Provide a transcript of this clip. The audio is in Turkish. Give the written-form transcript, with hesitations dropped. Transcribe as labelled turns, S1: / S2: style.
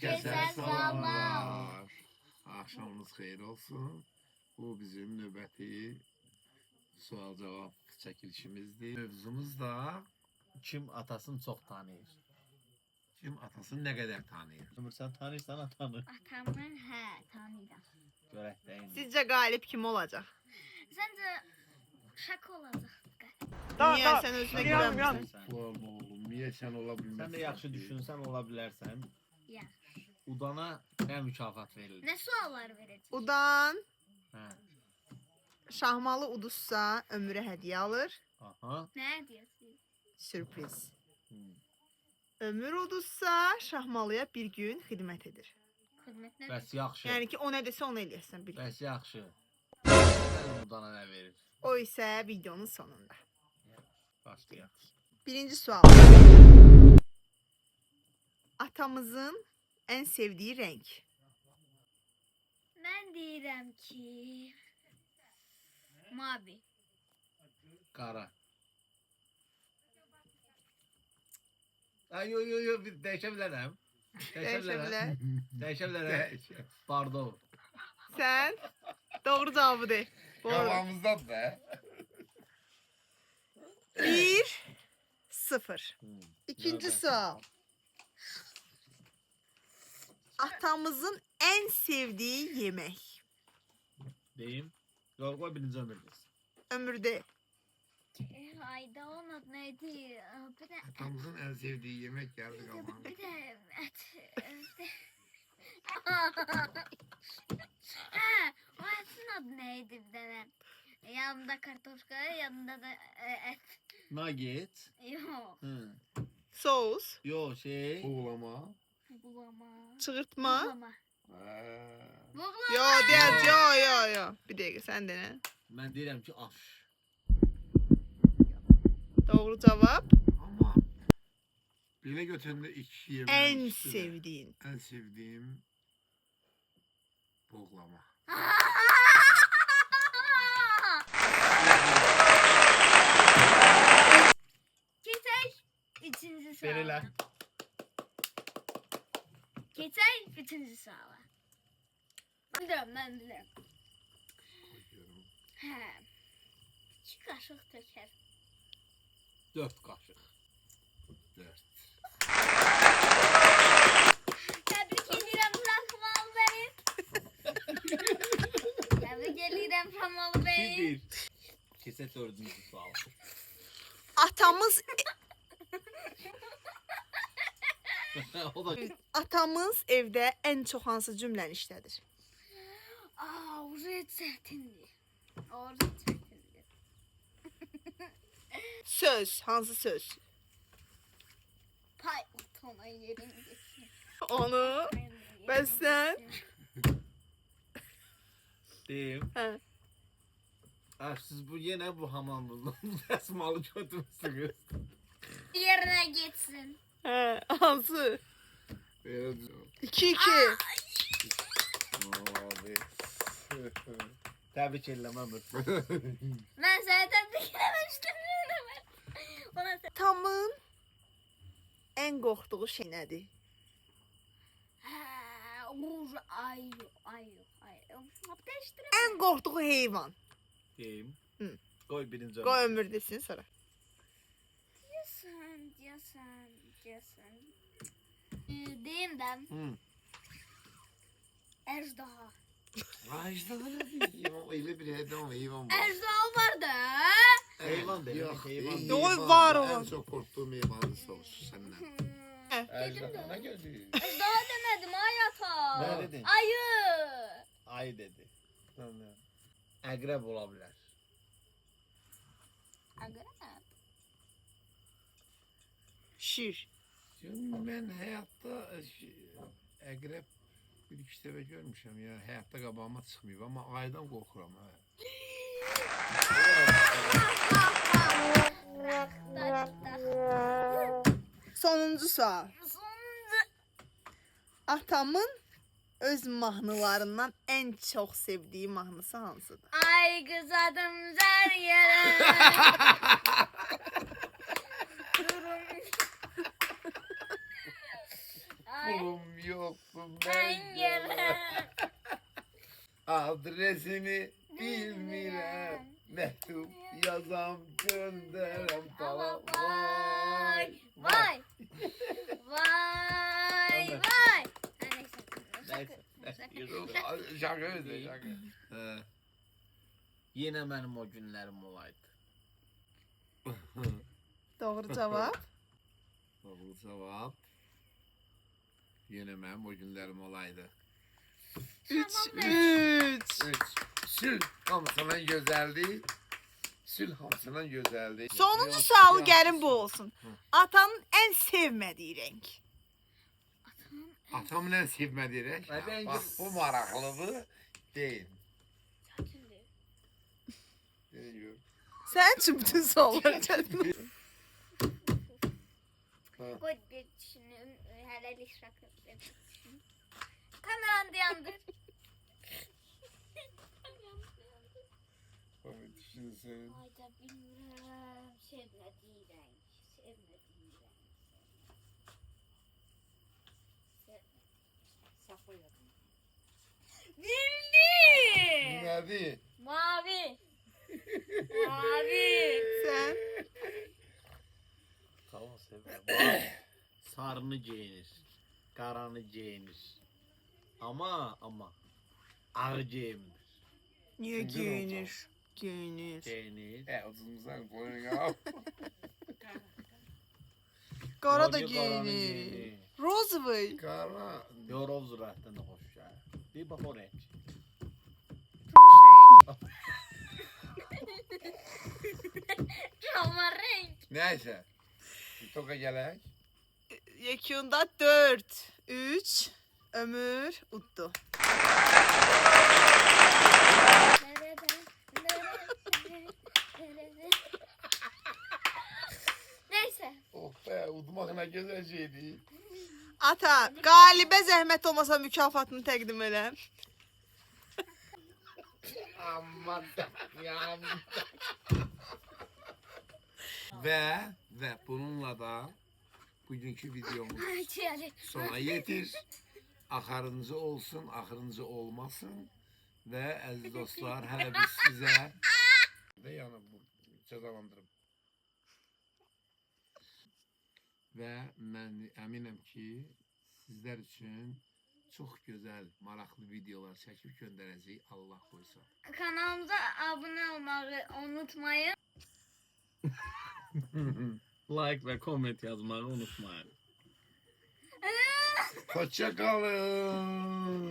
S1: Keçər salamlar. Axşamınız xeyir olsun. Bu bizim növbəti sual-cavab çəkilişimizdir. Mövzumuz da kim atasını çox tanıyır? Kim atasını nə qədər tanıyır?
S2: Ömür sen tanırsan atanı.
S3: Atamı tanıyıram.
S2: Görək deyin.
S4: Sizce galip kim olacak?
S3: Səncə şaka olacaq.
S4: Niye sen özüne güvenmiyorsun?
S1: Ulan oğlum, niyə sən ola bilməzsən?
S2: Sen de yaxşı düşünsən ola bilərsən.
S3: Yaxşı.
S2: Udana nə mükafat verilir?
S3: Nə suallar verəcək?
S4: Udan
S2: Hə.
S4: şahmalı uduzsa ömrü hediye alır.
S2: Aha.
S3: Nə deyirsən?
S4: Sürpriz.
S2: Hmm.
S4: Ömür uduzsa şahmalıya bir gün hizmet edir.
S3: Xidmət nə?
S2: Bəs yaxşı.
S4: Yani ki o ne dese onu eləyəsən bil.
S2: Bəs yaxşı. Sən udana nə verir?
S4: O ise videonun sonunda.
S2: Başlayaq.
S4: Birinci sual. Atamızın en sevdiği renk.
S3: Mən deyirəm ki mavi.
S2: Qara. Ay yo bir dəyişə bilərəm.
S4: Değişebilir.
S2: Dəyişə bilərəm. Pardon.
S4: Sen doğru cevabı de. Doğru.
S1: Kafamızdan be.
S4: 1-0.
S2: Hmm.
S4: İkinci
S2: Nerede?
S4: sual. Atamızın en sevdiği yemek.
S2: Deyim. Yol qoy birinci ömürdesin.
S4: Ömürde.
S3: Ayda onun adı neydi? Bir də
S1: Atamızın en sevdiği yemek geldi
S3: bir
S1: kafama.
S3: də hə, o ətin adı neydi bir dənə? Yanında kartoşka, yanında da et.
S2: Nugget.
S3: Yox,
S2: Hı.
S4: Sos.
S2: Yo şey.
S1: Buğulama.
S3: buğulama.
S4: Çığırtma.
S3: Buğulama. Buğulama.
S4: Yo değil. Yo. Bir dakika sen de ne?
S2: Mən deyirəm ki aş.
S4: Doğru cevap.
S1: Ama bile götürümde iki yemek.
S4: En sevdiğin.
S1: En sevdiğim buğulama.
S3: Keçək üçüncü suala.
S2: Verirlər.
S3: Keçək üçüncü suala. Mən bilirəm.
S1: Koyuyorum.
S3: Hə. 2 qaşıq tökər.
S2: 4 qaşıq.
S1: 4.
S3: Təbrik edirəm Rəxmalı bəy. Təbrik edirəm Rəxmalı bəy.
S2: 2-1. Keçək 4-cü sual.
S4: Atamız evde en çok hansı cümleni işledir?
S3: Orada çətindir. Orada çətindir.
S4: Söz. Hansı söz?
S3: Pay utana yerin geçsin.
S4: Onu. Ben sen.
S2: Deyim.
S4: He.
S2: Siz bu yenə bu hamamızdan dəsmalı götürmüşsünüz.
S3: Yerine geçsin.
S4: He. Hansı? 2-2.
S1: Abi.
S2: Təbrik edirəm ömür.
S3: Ben seni tebrik edemiştim. Bana sen...
S4: Atamın en korktuğu şey nedir?
S3: Ay. Değiştirelim.
S4: En korktuğu heyvan.
S2: Deyim.
S4: Hı.
S2: Qoy birinci
S4: Koy
S2: ömür.
S4: ömür desin sonra.
S3: Diyorsan. Diyeyim ben.
S2: Hı.
S3: Ejderha.
S1: Ajda ne diyeyim? Öyle bir heyvan var.
S3: Ejderha vardı.
S2: Heyvan dedim.
S1: Yok,
S2: Heyvan.
S1: iyi.
S4: Yok,
S1: Heyvan
S4: var
S1: da
S4: olan.
S1: En çok korktuğum heyvanı sor senden.
S2: Ejderha ne gözü?
S3: Ejderha demedim hayata.
S2: Ne dedin?
S3: Ayı.
S2: Ay dedi. Əqrəb ola bilər.
S3: Akrep.
S4: Şir.
S1: Şimdi ben hayatta egrep bir iki sefer görmüşüm ya. Hayatta qabağıma çıxmayıb ama aydan qorxuram ha.
S4: Sonuncu sual.
S3: Sonunda.
S4: Atamın öz mahnılarından en çok sevdiği mahnısı hansıdır?
S3: Ay kız adım Zeriyere. Durum. Ay.
S1: Pulum yok,
S3: Pencere.
S1: Adresini bilmirəm. Mektup yazam gönderem falan.
S3: Vay. Vay. Vay.
S1: Anne.
S3: Vay. Ha, neyse.
S2: Neyse.
S1: Şaka öyle şaka.
S2: Yine benim o günlerim olaydı.
S4: Doğru cavab.
S1: Doğru cevap. Yine mənim o günlərim olaydı.
S4: 3.
S1: Sül hamısından gözəldi. Sül hamısından gözəldi.
S4: Sonuncu sualı gəlin bu olsun. Atanın ən sevmədiyi rəng.
S1: Atamın ən sevmədiyi rəng.
S2: Ay, ben-
S1: Bax, bu maraqlıdır. Deyim. Deyim.
S4: Sənin üçün bütün suallar gəldi.
S3: Koy bir düşünüm. Hələlik şaka. Kameranı dayandır.
S1: Düşünsün.
S3: Ayda bilmirəm. Sevmədiyi rəng. Sevmədiyi rəng.
S5: Saxlayalım.
S3: Bildim.
S1: Nədir?
S3: Mavi. Mavi.
S4: Sən
S2: Tamam seviyorum. Sarını giyinir. Karanı giyinir. Ama ağır giyinir.
S4: niyə
S1: Gündür
S4: geyinir? Geyinir.
S2: Giyinir.
S1: Uzunsan boyun al.
S4: Qara da
S2: Niye karanı
S4: geyinir. Rozovый.
S1: Qara.
S2: Yorov zürətdən hoş ya. Bir bak o renk.
S3: Turmuş renk. Ama renk.
S1: Nəysə. Toka gələk.
S4: Yekunda 4. 3. Ömür utdu.
S3: Neyse.
S1: Oh be, udmaq nə gözəl şeydir.
S4: Ata, qalibə zəhmət olmasa mükafatını təqdim elə.
S1: Amma da yanım. Və bununla da bugünkü videomuz
S3: Çiyəli.
S1: sona yetir. Axırıncı olsun, axırıncı olmasın. Və əziz dostlar, hələ biz sizə də yəni bu cəzalandırım. Və mən əminəm ki, sizlər üçün çox gözəl, maraqlı videolar çəkib göndərəcəyik, Allah qoysa.
S3: Kanalımıza abunə olmağı unutmayın.
S2: Like ve comment yazmayı unutmayın.
S1: Hoşça kalın.